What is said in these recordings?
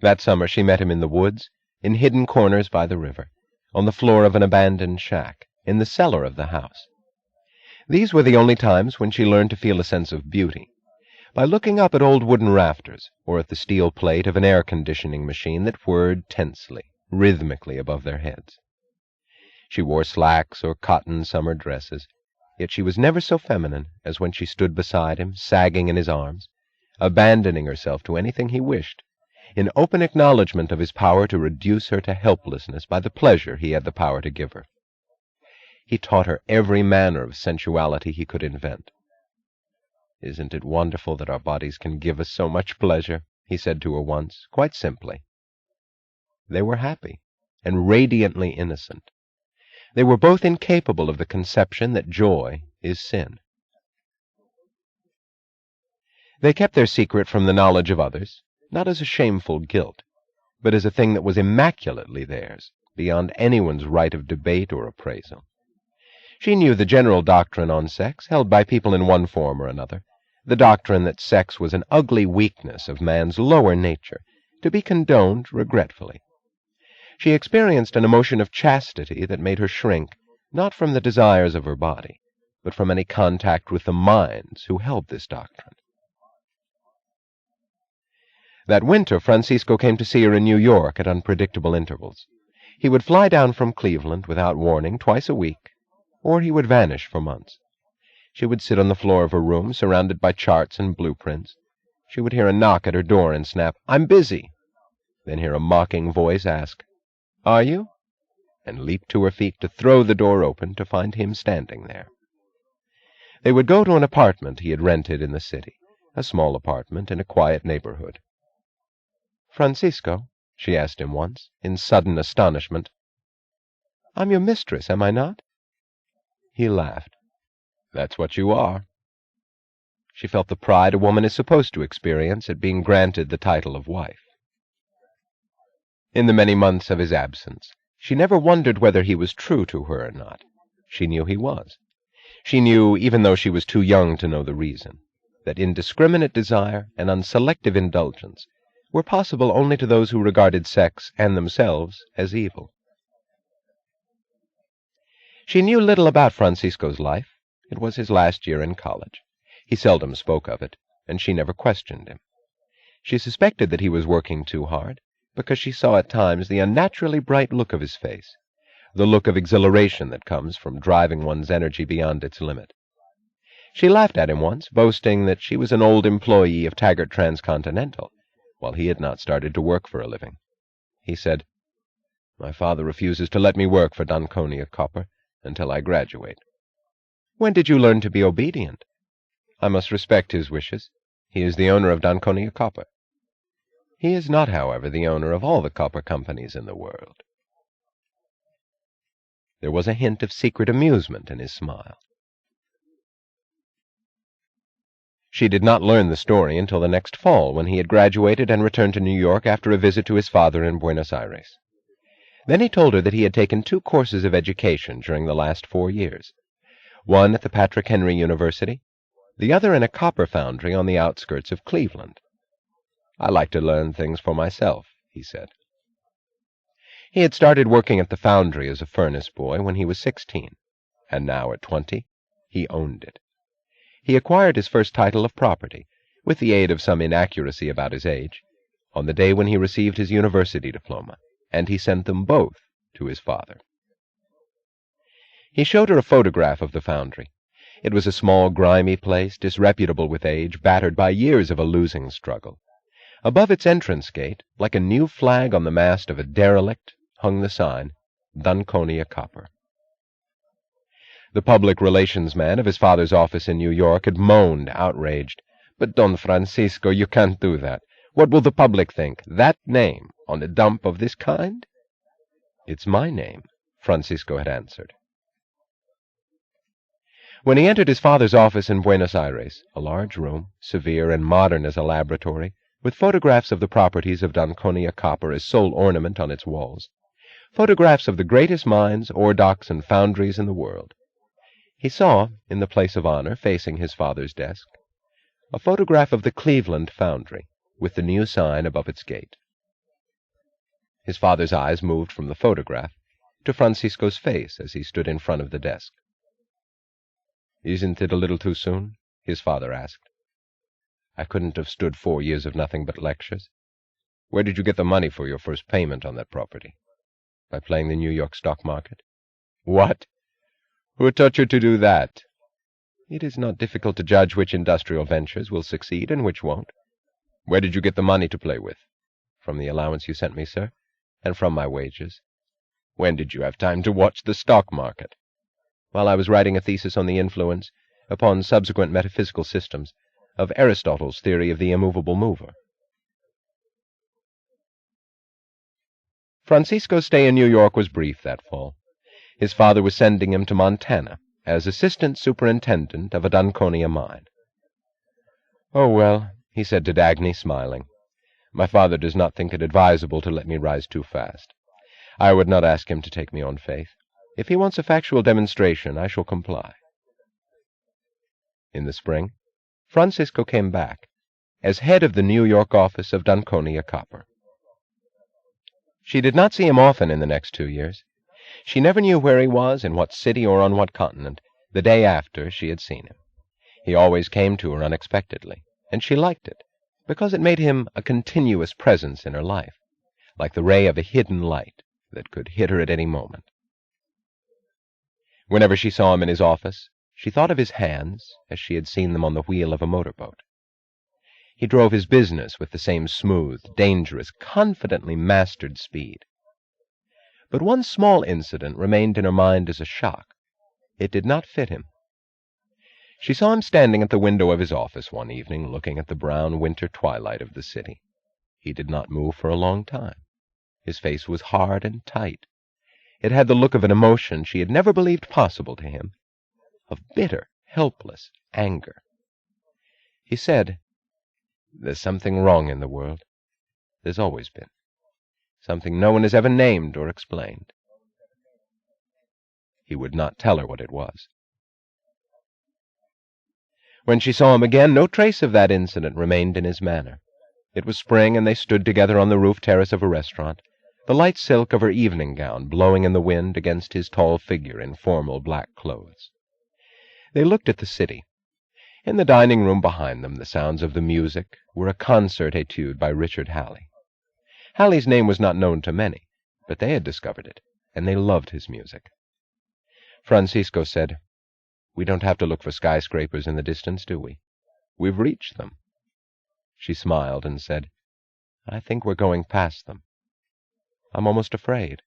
That summer she met him in the woods, in hidden corners by the river, on the floor of an abandoned shack, in the cellar of the house. These were the only times when she learned to feel a sense of beauty, by looking up at old wooden rafters or at the steel plate of an air-conditioning machine that whirred tensely, rhythmically above their heads. She wore slacks or cotton summer dresses, yet she was never so feminine as when she stood beside him, sagging in his arms, abandoning herself to anything he wished, in open acknowledgment of his power to reduce her to helplessness by the pleasure he had the power to give her. He taught her every manner of sensuality he could invent. "Isn't it wonderful that our bodies can give us so much pleasure?" he said to her once, quite simply. They were happy and radiantly innocent. They were both incapable of the conception that joy is sin. They kept their secret from the knowledge of others, not as a shameful guilt, but as a thing that was immaculately theirs, beyond anyone's right of debate or appraisal. She knew the general doctrine on sex, held by people in one form or another, the doctrine that sex was an ugly weakness of man's lower nature, to be condoned regretfully. She experienced an emotion of chastity that made her shrink, not from the desires of her body, but from any contact with the minds who held this doctrine. That winter, Francisco came to see her in New York at unpredictable intervals. He would fly down from Cleveland without warning twice a week, or he would vanish for months. She would sit on the floor of her room, surrounded by charts and blueprints. She would hear a knock at her door and snap, "I'm busy," then hear a mocking voice ask, "Are you?" and leap to her feet to throw the door open to find him standing there. They would go to an apartment he had rented in the city, a small apartment in a quiet neighborhood. "Francisco," she asked him once, in sudden astonishment, "I'm your mistress, am I not?" He laughed. "That's what you are." She felt the pride a woman is supposed to experience at being granted the title of wife. In the many months of his absence, she never wondered whether he was true to her or not. She knew he was. She knew, even though she was too young to know the reason, that indiscriminate desire and unselective indulgence were possible only to those who regarded sex and themselves as evil. She knew little about Francisco's life. It was his last year in college. He seldom spoke of it, and she never questioned him. She suspected that he was working too hard, because she saw at times the unnaturally bright look of his face, the look of exhilaration that comes from driving one's energy beyond its limit. She laughed at him once, boasting that she was an old employee of Taggart Transcontinental, while he had not started to work for a living. He said, "My father refuses to let me work for Dunconia Copper until I graduate." "When did you learn to be obedient?" "I must respect his wishes. He is the owner of Dunconia Copper." "He is not, however, the owner of all the copper companies in the world." There was a hint of secret amusement in his smile. She did not learn the story until the next fall, when he had graduated and returned to New York after a visit to his father in Buenos Aires. Then he told her that he had taken 2 courses of education during the last 4 years, one at the Patrick Henry University, the other in a copper foundry on the outskirts of Cleveland. "I like to learn things for myself," he said. He had started working at the foundry as a furnace boy when he was 16, and now at 20, he owned it. He acquired his first title of property, with the aid of some inaccuracy about his age, on the day when he received his university diploma, and he sent them both to his father. He showed her a photograph of the foundry. It was a small, grimy place, disreputable with age, battered by years of a losing struggle. Above its entrance gate, like a new flag on the mast of a derelict, hung the sign, Dunconia Copper. The public relations man of his father's office in New York had moaned, outraged, "But, Don Francisco, you can't do that. What will the public think? That name on a dump of this kind?" "It's my name," Francisco had answered. When he entered his father's office in Buenos Aires, a large room, severe and modern as a laboratory, with photographs of the properties of Dunconia Copper as sole ornament on its walls, photographs of the greatest mines, ore docks, and foundries in the world, he saw, in the place of honor facing his father's desk, a photograph of the Cleveland foundry, with the new sign above its gate. His father's eyes moved from the photograph to Francisco's face as he stood in front of the desk. "Isn't it a little too soon?" his father asked. "I couldn't have stood 4 years of nothing but lectures. Where did you get the money for your first payment on that property? By playing the New York stock market?" "What? Who taught you to do that?" "It is not difficult to judge which industrial ventures will succeed and which won't." "Where did you get the money to play with?" "From the allowance you sent me, sir, and from my wages." "When did you have time to watch the stock market?" "While I was writing a thesis on the influence, upon subsequent metaphysical systems, of Aristotle's theory of the immovable mover." Francisco's stay in New York was brief that fall. His father was sending him to Montana as assistant superintendent of a Dunconia mine. "Oh, well," he said to Dagny, smiling, "my father does not think it advisable to let me rise too fast. I would not ask him to take me on faith. If he wants a factual demonstration, I shall comply." In the spring, Francisco came back as head of the New York office of Dunconia Copper. She did not see him often in the next 2 years. She never knew where he was, in what city or on what continent, the day after she had seen him. He always came to her unexpectedly, and she liked it, because it made him a continuous presence in her life, like the ray of a hidden light that could hit her at any moment. Whenever she saw him in his office, she thought of his hands as she had seen them on the wheel of a motorboat. He drove his business with the same smooth, dangerous, confidently mastered speed. But one small incident remained in her mind as a shock. It did not fit him. She saw him standing at the window of his office one evening, looking at the brown winter twilight of the city. He did not move for a long time. His face was hard and tight. It had the look of an emotion she had never believed possible to him, of bitter, helpless anger. He said, "There's something wrong in the world. There's always been. Something no one has ever named or explained." He would not tell her what it was. When she saw him again, no trace of that incident remained in his manner. It was spring, and they stood together on the roof terrace of a restaurant, the light silk of her evening gown blowing in the wind against his tall figure in formal black clothes. They looked at the city. In the dining room behind them, the sounds of the music were a concert etude by Richard Halley. Halley's name was not known to many, but they had discovered it, and they loved his music. Francisco said, "We don't have to look for skyscrapers in the distance, do we? We've reached them." She smiled and said, "I think we're going past them. I'm almost afraid.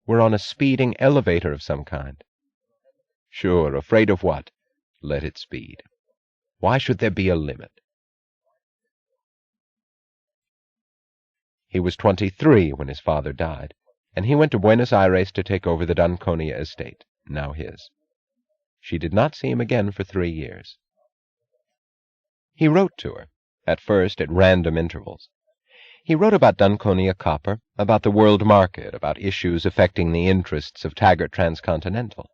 We're on a speeding elevator of some kind." "Sure, afraid of what? Let it speed. Why should there be a limit?" He was 23 when his father died, and he went to Buenos Aires to take over the Dunconia estate, now his. She did not see him again for 3 years. He wrote to her, at first at random intervals. He wrote about Dunconia Copper, about the world market, about issues affecting the interests of Taggart Transcontinental.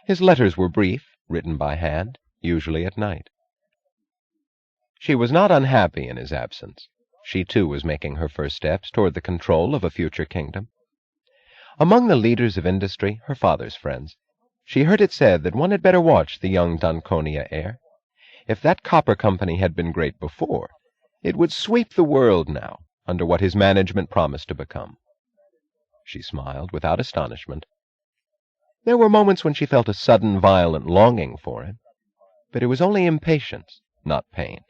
His letters were brief, written by hand, usually at night. She was not unhappy in his absence. She, too, was making her first steps toward the control of a future kingdom. Among the leaders of industry, her father's friends, she heard it said that one had better watch the young Dunconia heir. If that copper company had been great before, it would sweep the world now under what his management promised to become. She smiled without astonishment. There were moments when she felt a sudden violent longing for him, but it was only impatience, not pain.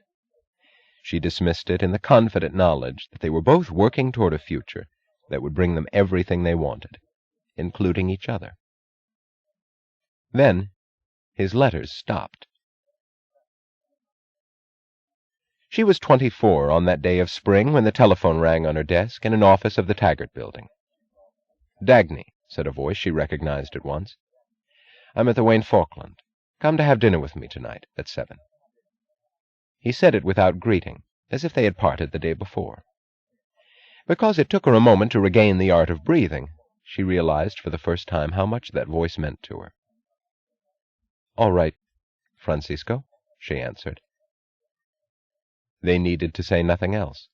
She dismissed it in the confident knowledge that they were both working toward a future that would bring them everything they wanted, including each other. Then his letters stopped. She was 24 on that day of spring when the telephone rang on her desk in an office of the Taggart Building. "Dagny," said a voice she recognized at once. "I'm at the Wayne Falkland. Come to have dinner with me tonight at 7. He said it without greeting, as if they had parted the day before. Because it took her a moment to regain the art of breathing, she realized for the first time how much that voice meant to her. "All right, Francisco," she answered. They needed to say nothing else.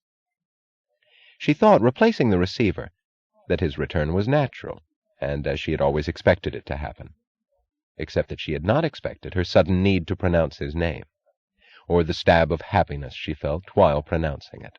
She thought, replacing the receiver, that his return was natural, and as she had always expected it to happen. Except that she had not expected her sudden need to pronounce his name, or the stab of happiness she felt while pronouncing it.